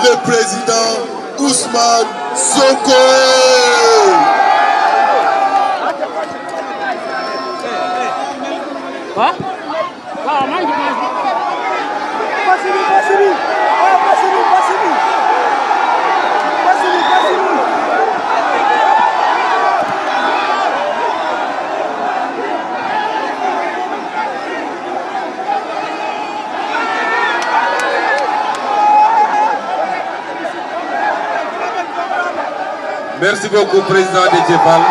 le président Ousmane Sonko. Merci beaucoup président Déthié Fall.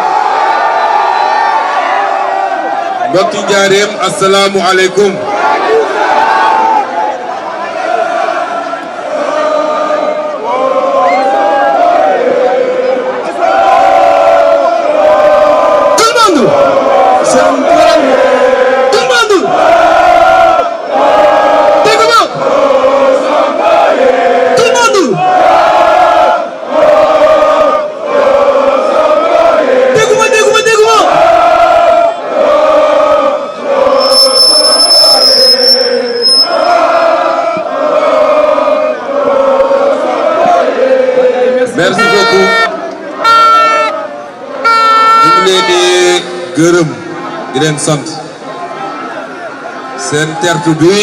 mbokki njaareem asalaamu aleykum. Merci beaucoup. ñu ngi leen di gërëm di leen sant seen tertu bi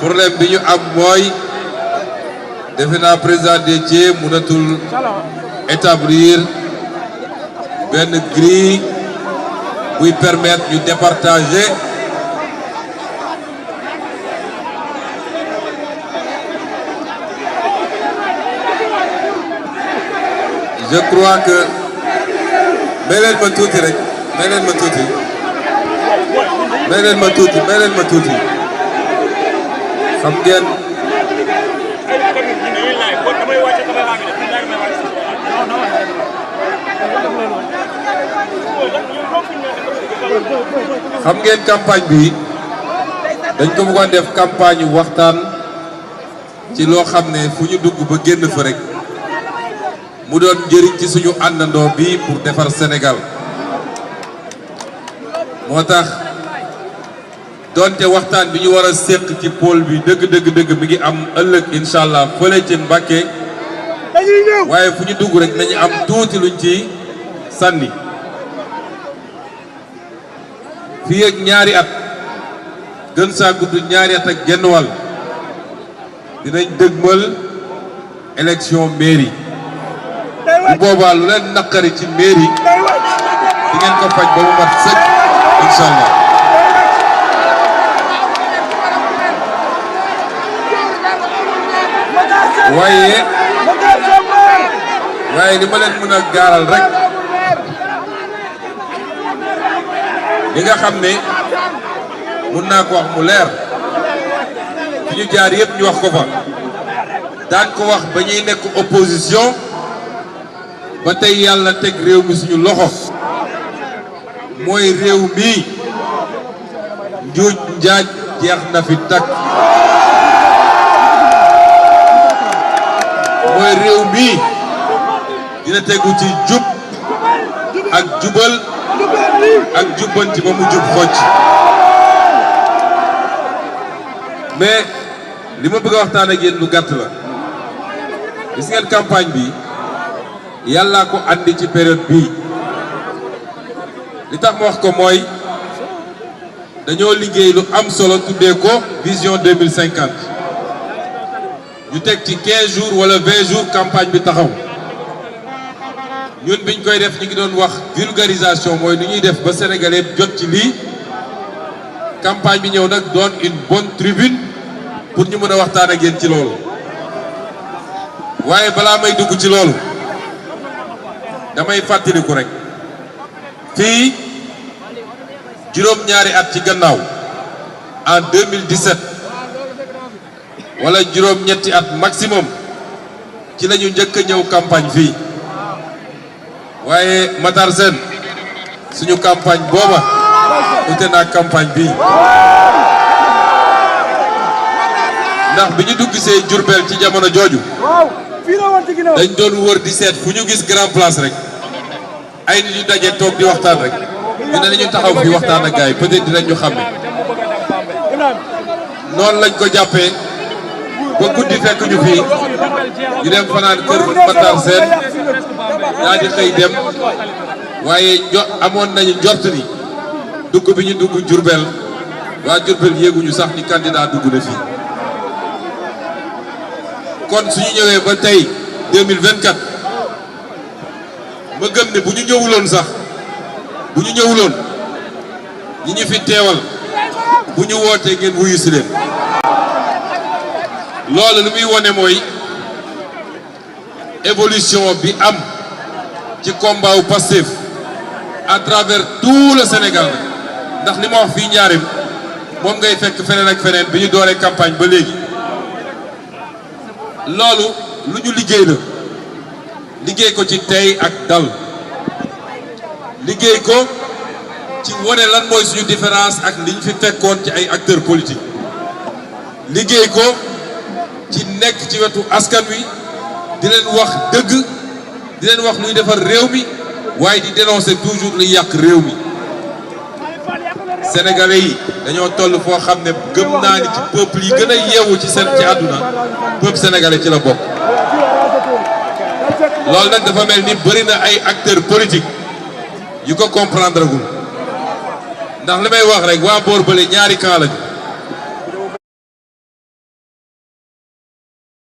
problème bi ñu am mooy defe naa président Déthié mënatul établir benn grille buy permettre ñu départager je crois que may leen ma tuuti rek may leen ma tuuti may leen ma tuuti may leen ma tuuti xam ngeen campagne bi dañ ko bëggoon def campagne waxtaan ci loo xam ne fu ñu dugg ba génn fa rek mu doon njëriñ ci suñu àndandoo bi pour defar Sénégal moo tax donte waxtaan bi ñu war a séq ci pôle bi dëgg mi ngi am ëllëg incha allah fële ci Mbàkke waaye fu ñu dugg rek nañu am tuuti luñ ci sànni fii ak ñaari at gën saa gudd ñaari at ak genn wàll dinañ dëgmal élection mairie bu boobaa lu leen naqari ci mairie di ngeen ko faj ba mu mat sëkk incha allah waaye li ma leen mën a gaaral rek li nga xam ne mun naa ko wax mu leer fi ñu jaar yëpp ñu wax ko fa daan ko wax ba ñuy nekk opposition ba tey yàlla teg réew mi suñu loxo mooy réew mi njuuj njaaj jeex na fi takk mooy réew mi dina tegu ci jub ak jubal ak jubbanti ba mu jub xocc mais li ma bëgg a waxtaan ak yéen lu gàtt la gis ngeen campagne bi yàllaa ko andi ci période bii li tax ma wax ko mooy dañoo liggéey lu am solo tuddee ko vision 2050 ñu teg ci 15 jours wala 20 jours campagne bi taxaw ñun biñ koy def ñu ngi doon wax vulgarisation mooy ni ñuy def ba sénégalais jot ci lii campagne bi ñëw nag doon une bonne tribune pour ñu mën a waxtaan ak yéen ci loolu waaye balaa may dugg ci loolu damay fàttaliku rek fii juróom-ñaari at ci gannaaw en 2017 wala juróom-ñetti at maximum ci la ñu njëkk a ñëw campagne fii waaye Matar Sène suñu campagne booba ute naa campagne bii ndax bi ñu dugg see Diourbel ci jamono jooju dañ doon wër di seet fu ñu gis grand place rek ay nit yu daje toog di waxtaan rek ñu ne ñu taxaw fi waxtaan ak gars yi peut-être dinañ ñu xam ne noonu lañ ko jàppee ba guddi fekk ñu fii ñu dem fanaan kër Matar Sène daa di xëy dem waaye amoon nañu njort ni dugg bi ñu dugg Diourbel waa Diourbel yéeguñu sax ni candidat dugg na fii kon suñu ñëwee ba tey 2024 ma gëm ne bu ñu ñëwuloon sax bu ñu ñëwuloon ñi ñu fi teewal bu ñu wootee ngeen wuyu si leen loolu lu muy wone mooy évolution bi am ci combat wu Pastef à travers tout le Sénégal ndax li ma wax fii Njaaréem moom ngay fekk feneen ak feneen bi ñu dooree campagne ba léegi loolu lu ñu liggéey la liggéey ko ci tey ak dal liggéey ko ci wane lan mooy suñu différence ak li ñu fi fekkoon ci ay acteurs politiques liggéey ko ci nekk ci wetu askan wi di leen wax dëgg di leen wax luy defar réew mi waaye di dénoncer toujours luy yàq réew mi sénégalais yi dañoo toll foo xam ne gëm naa ni ci peuple yi gën a yeewu ci seen ci àdduna peuple sénégalais ci la bokk loolu nag dafa mel ni bëri na ay acteurs politiques yu ko comprendre gul ndax li may wax rek waa boor bële ñaari camp lañu